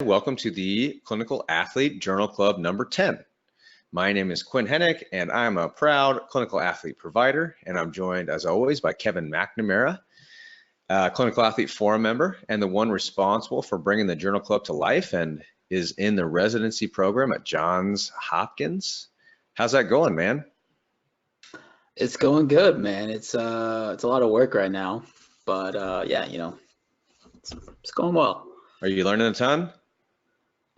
Welcome to the Clinical Athlete Journal Club number 10. My name is Quinn Hennick, and I'm a proud clinical athlete provider, and I'm joined, as always, by Kevin McNamara, clinical athlete forum member, and the one responsible for bringing the Journal Club to life and is in the residency program at Johns Hopkins. How's that going, man? It's going good, man. It's a lot of work right now, but yeah, it's going well. Are you learning a ton?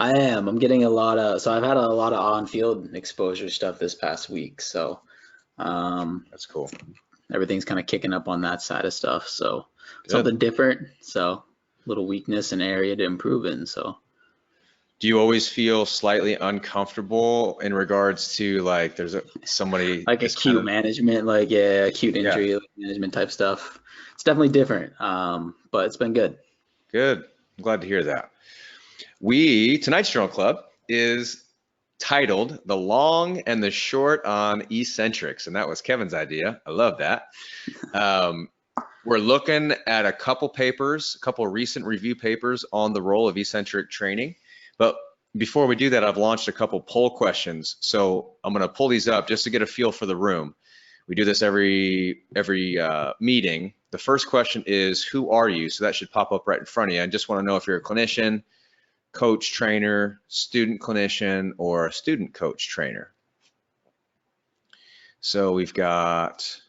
I am. I'm getting a lot of, so I've had a lot of on-field exposure stuff this past week, so That's cool. everything's kind of kicking up on that side of stuff. So Good. something different, so little weakness and area to improve in. So do you always feel slightly uncomfortable in regards to like there's somebody like acute management, like acute injury management type stuff? It's definitely different, but it's been good. Good. I'm glad to hear that. Tonight's Journal Club is titled The Long and the Short on Eccentrics, and that was Kevin's idea. I love that. We're looking at a couple recent review papers on the role of eccentric training. But before we do that, I've launched a couple poll questions. So I'm going to pull these up just to get a feel for the room. We do this every meeting. The first question is, who are you? So that should pop up right in front of you. I just want to know if you're a clinician, coach trainer, student clinician, or a student coach trainer. So we've got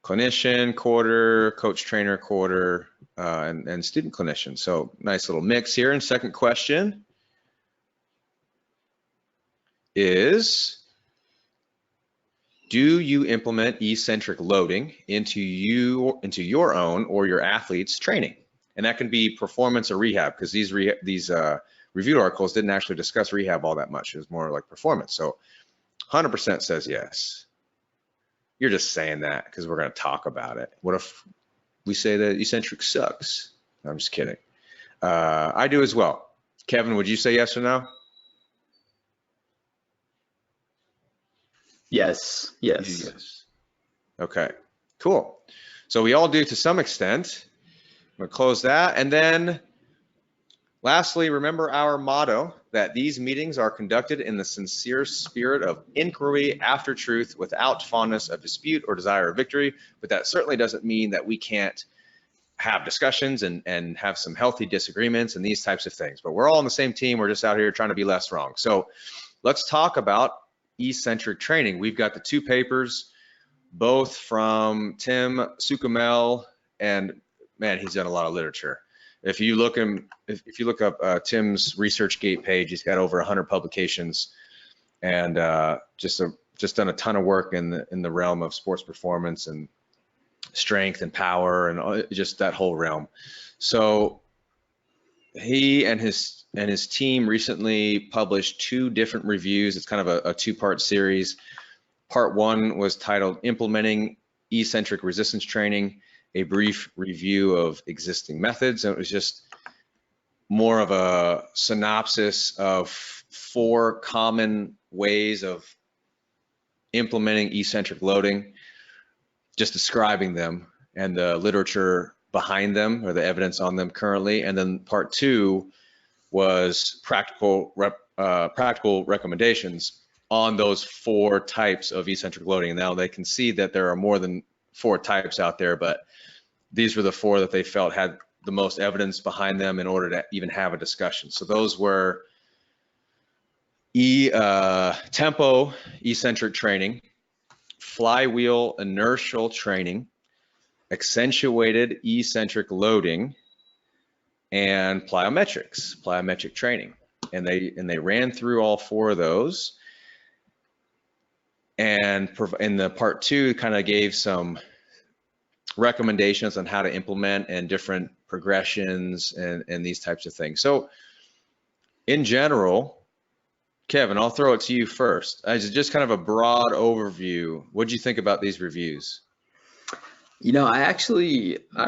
clinician quarter, coach trainer quarter, and student clinician. So nice little mix here. And second question is, do you implement eccentric loading into your own or your athletes' training? And that can be performance or rehab, because these review articles didn't actually discuss rehab all that much. It was more like performance. So 100% says yes. You're just saying that because we're going to talk about it. What if we say that eccentric sucks? No, I'm just kidding. I do as well. Kevin, would you say yes or no? Yes. Yes. Okay, cool. So we all do to some extent. I'm going to close that. And then lastly, remember our motto that these meetings are conducted in the sincere spirit of inquiry after truth without fondness of dispute or desire of victory. But that certainly doesn't mean that we can't have discussions and have some healthy disagreements and these types of things. But we're all on the same team. We're just out here trying to be less wrong. So let's talk about eccentric training. We've got the two papers, both from Tim Sukumel, and man, he's done a lot of literature. If you look up Tim's ResearchGate page, he's got over 100 publications, and just done a ton of work in the realm of sports performance and strength and power and just that whole realm. So he and his team recently published two different reviews. It's kind of a two-part series. Part one was titled Implementing Eccentric Resistance Training, a brief review of existing methods. And it was just more of a synopsis of 4 common ways of implementing eccentric loading, just describing them and the literature behind them or the evidence on them currently. And then part 2 was practical recommendations on those 4 types of eccentric loading. Now they can see that there are more than 4 types out there, but these were the 4 that they felt had the most evidence behind them in order to even have a discussion. So those were tempo eccentric training, flywheel inertial training, accentuated eccentric loading, and plyometric training. And they ran through all 4 of those. And in the part 2 kind of gave some recommendations on how to implement and different progressions and these types of things. So in general, Kevin, I'll throw it to you first. As just kind of a broad overview, what did you think about these reviews? I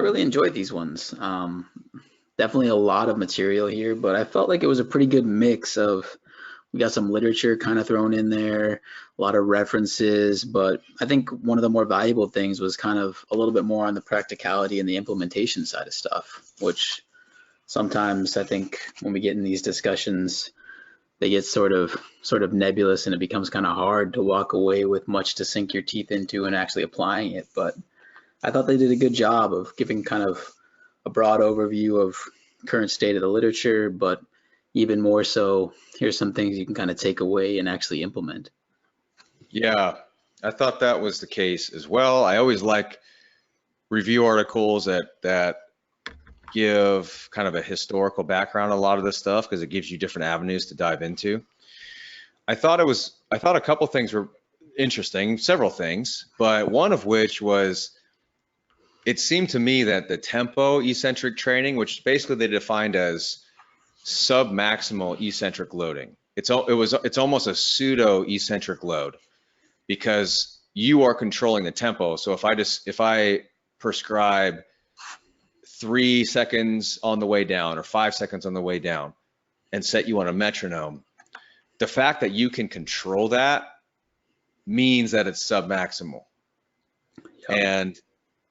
really enjoyed these ones. Definitely a lot of material here, but I felt like it was a pretty good mix of, we got some literature kind of thrown in there, a lot of references, but I think one of the more valuable things was kind of a little bit more on the practicality and the implementation side of stuff, which sometimes I think when we get in these discussions, they get sort of nebulous, and it becomes kind of hard to walk away with much to sink your teeth into and actually applying it. But I thought they did a good job of giving kind of a broad overview of current state of the literature, but even more so, here's some things you can kind of take away and actually implement. Yeah, I thought that was the case as well. I always like review articles that give kind of a historical background on a lot of this stuff, because it gives you different avenues to dive into. I thought a couple things were interesting, several things, but one of which was, it seemed to me that the tempo eccentric training, which basically they defined as sub-maximal eccentric loading. It's almost a pseudo eccentric load, because you are controlling the tempo. So if I prescribe 3 seconds on the way down or 5 seconds on the way down and set you on a metronome, the fact that you can control that means that it's sub-maximal. Yep. And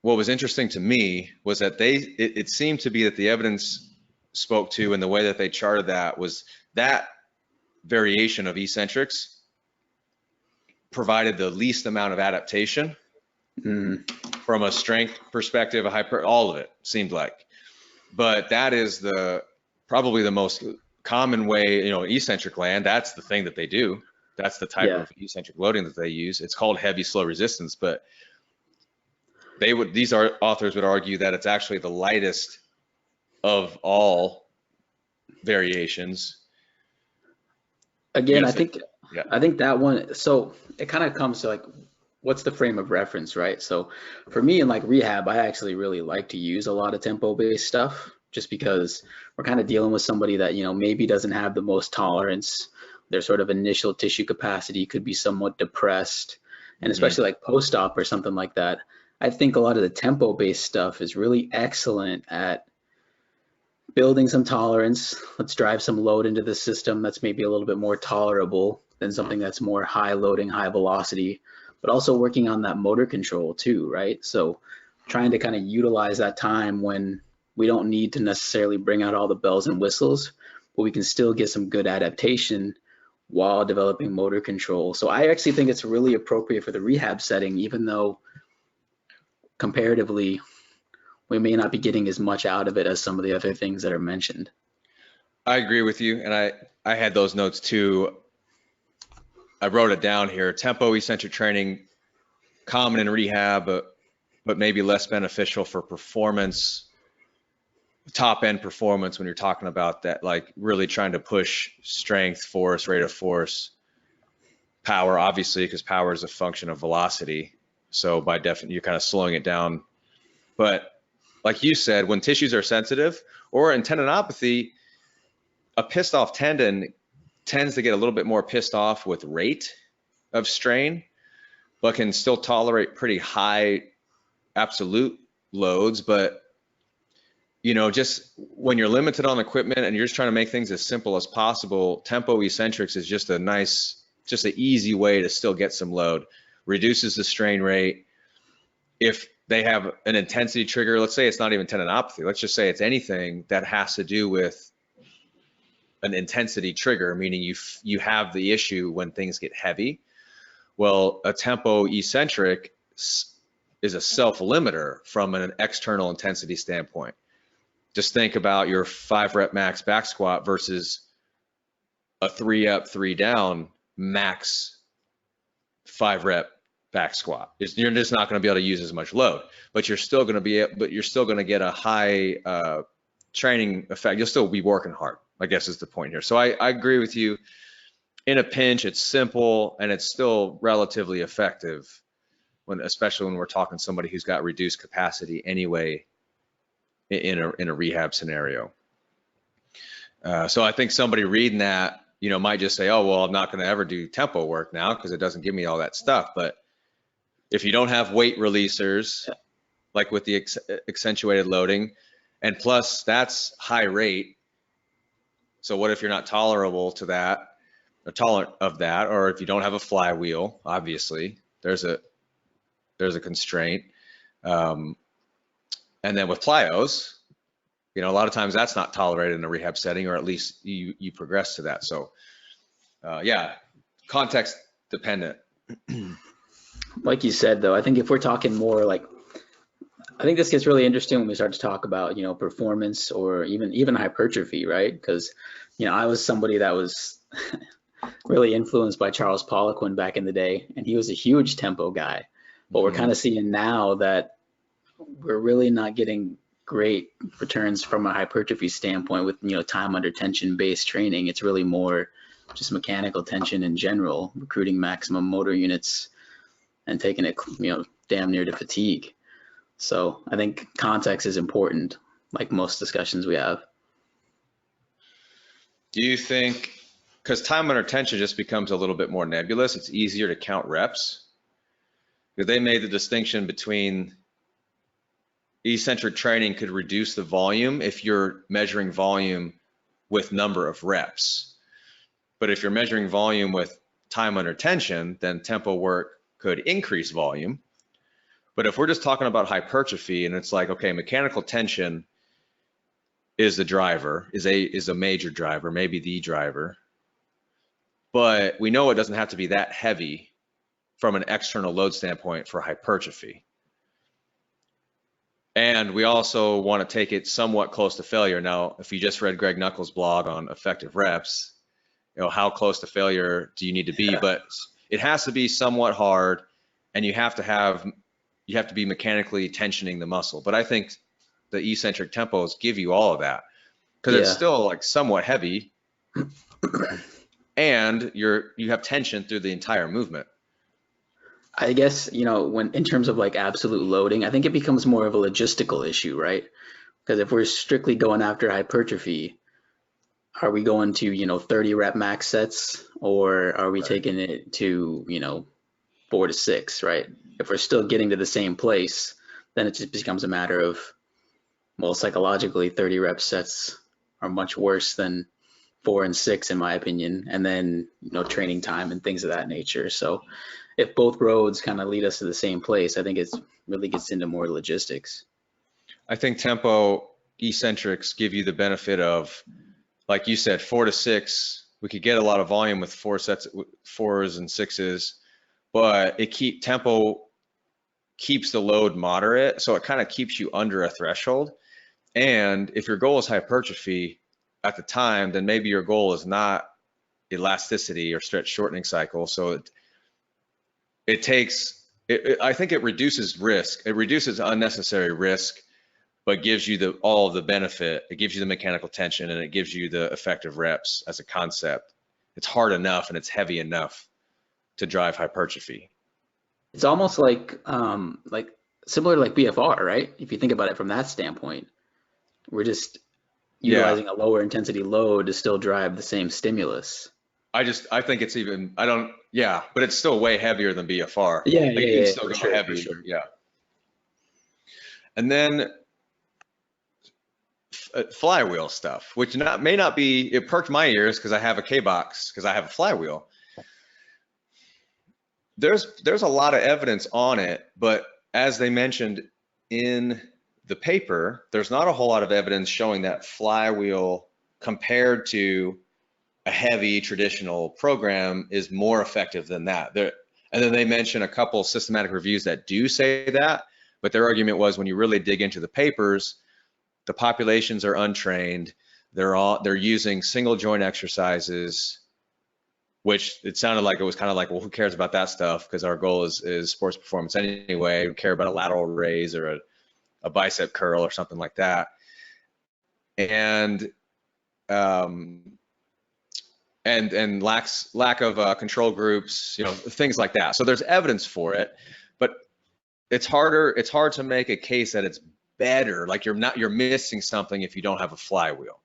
what was interesting to me was that it seemed to be that the evidence spoke to, and the way that they charted that, was that variation of eccentrics provided the least amount of adaptation from a strength perspective, all of it seemed like. But that is probably the most common way, eccentric land, that's the thing that they do. That's the type of eccentric loading that they use. It's called heavy slow resistance, but these authors would argue that it's actually the lightest of all variations. Again, I think that one, so it kind of comes to like, what's the frame of reference, right? So for me in like rehab, I actually really like to use a lot of tempo-based stuff, just because we're kind of dealing with somebody that, maybe doesn't have the most tolerance. Their sort of initial tissue capacity could be somewhat depressed. And especially like post-op or something like that, I think a lot of the tempo-based stuff is really excellent at building some tolerance. Let's drive some load into the system that's maybe a little bit more tolerable than something that's more high loading, high velocity, but also working on that motor control too, right? So trying to kind of utilize that time when we don't need to necessarily bring out all the bells and whistles, but we can still get some good adaptation while developing motor control. So I actually think it's really appropriate for the rehab setting, even though comparatively we may not be getting as much out of it as some of the other things that are mentioned. I agree with you, and I had those notes too. I wrote it down here. Tempo eccentric training, common in rehab, but maybe less beneficial for performance, top end performance, when you're talking about that, like really trying to push strength, force, rate of force, power, obviously, because power is a function of velocity. So by definition, you're kind of slowing it down. But like you said, when tissues are sensitive, or in tendinopathy, a pissed off tendon tends to get a little bit more pissed off with rate of strain, but can still tolerate pretty high absolute loads. But just when you're limited on equipment and you're just trying to make things as simple as possible, tempo eccentrics is just an easy way to still get some load. Reduces the strain rate. If they have an intensity trigger, let's say it's not even tendinopathy, let's just say it's anything that has to do with an intensity trigger, meaning you have the issue when things get heavy. Well, a tempo eccentric is a self-limiter from an external intensity standpoint. Just think about your 5 rep max back squat versus a 3 up, 3 down max 5 rep back squat. You're just not going to be able to use as much load, but you're still going to get a high training effect. You'll still be working hard, I guess is the point here. So I agree with you. In a pinch, it's simple and it's still relatively effective, especially when we're talking somebody who's got reduced capacity anyway in a rehab scenario. So I think somebody reading that, might just say, oh, well, I'm not going to ever do tempo work now because it doesn't give me all that stuff. But if you don't have weight releasers, like with the accentuated loading, and plus that's high rate. So what if you're not tolerable to that, or tolerant of that, or if you don't have a flywheel, obviously there's a constraint. And then with plyos, you know, a lot of times that's not tolerated in a rehab setting, or at least you progress to that. So yeah, context dependent. Like you said, though, I think if we're talking more like, I think this gets really interesting when we start to talk about, you know, performance or even hypertrophy, right? Because, you know, I was somebody that was really influenced by Charles Poliquin back in the day, and he was a huge tempo guy. But we're kind of seeing now that we're really not getting great returns from a hypertrophy standpoint with, you know, time under tension based training. It's really more just mechanical tension in general, recruiting maximum motor units and taking it, you know, damn near to fatigue. So I think context is important, like most discussions we have. Do you think, because time under tension just becomes a little bit more nebulous, it's easier to count reps? Because they made the distinction between eccentric training could reduce the volume if you're measuring volume with number of reps. But if you're measuring volume with time under tension, then tempo work could increase volume. But if we're just talking about hypertrophy and it's like, okay, mechanical tension is the driver, is a major driver, maybe the driver. But we know it doesn't have to be that heavy from an external load standpoint for hypertrophy. And we also want to take it somewhat close to failure. Now, if you just read Greg Knuckles' blog on effective reps, you know, how close to failure do you need to be? Yeah. But it has to be somewhat hard, and you have to be mechanically tensioning the muscle. But I think the eccentric tempos give you all of that, because it's still like somewhat heavy, and you have tension through the entire movement. I guess, you know, when in terms of like absolute loading, I think it becomes more of a logistical issue, right? Because if we're strictly going after hypertrophy, are we going to, you know, 30 rep max sets, or are we taking it to, you know, 4 to 6, right? If we're still getting to the same place, then it just becomes a matter of, well, psychologically 30 rep sets are much worse than 4 and 6 in my opinion, and then, you know, training time and things of that nature. So if both roads kind of lead us to the same place, I think it really gets into more logistics. I think tempo eccentrics give you the benefit of, like you said, 4 to 6. We could get a lot of volume with 4 sets, 4s and 6s, but tempo keeps the load moderate, so it kind of keeps you under a threshold. And if your goal is hypertrophy at the time, then maybe your goal is not elasticity or stretch shortening cycle. So I think it reduces risk. It reduces unnecessary risk, but gives you all of the benefit. It gives you the mechanical tension, and it gives you the effective reps as a concept. It's hard enough and it's heavy enough to drive hypertrophy. It's almost like similar to like BFR, right? If you think about it from that standpoint, we're just utilizing a lower intensity load to still drive the same stimulus. I think it's even, but it's still way heavier than BFR. You can still go heavy. Sure. Yeah. And then flywheel stuff, which may not be, it perked my ears because I have a K-box, because I have a flywheel. There's a lot of evidence on it, but as they mentioned in the paper, there's not a whole lot of evidence showing that flywheel compared to a heavy traditional program is more effective than that. And then they mention a couple systematic reviews that do say that, but their argument was when you really dig into the papers, the populations are untrained. They're using single joint exercises, which it sounded like it was kind of like, well, who cares about that stuff? Because our goal is sports performance anyway. We care about a lateral raise or a bicep curl or something like that. And lack of control groups, you know, things like that. So there's evidence for it, but it's hard to make a case that it's better. Like you're missing something if you don't have a flywheel.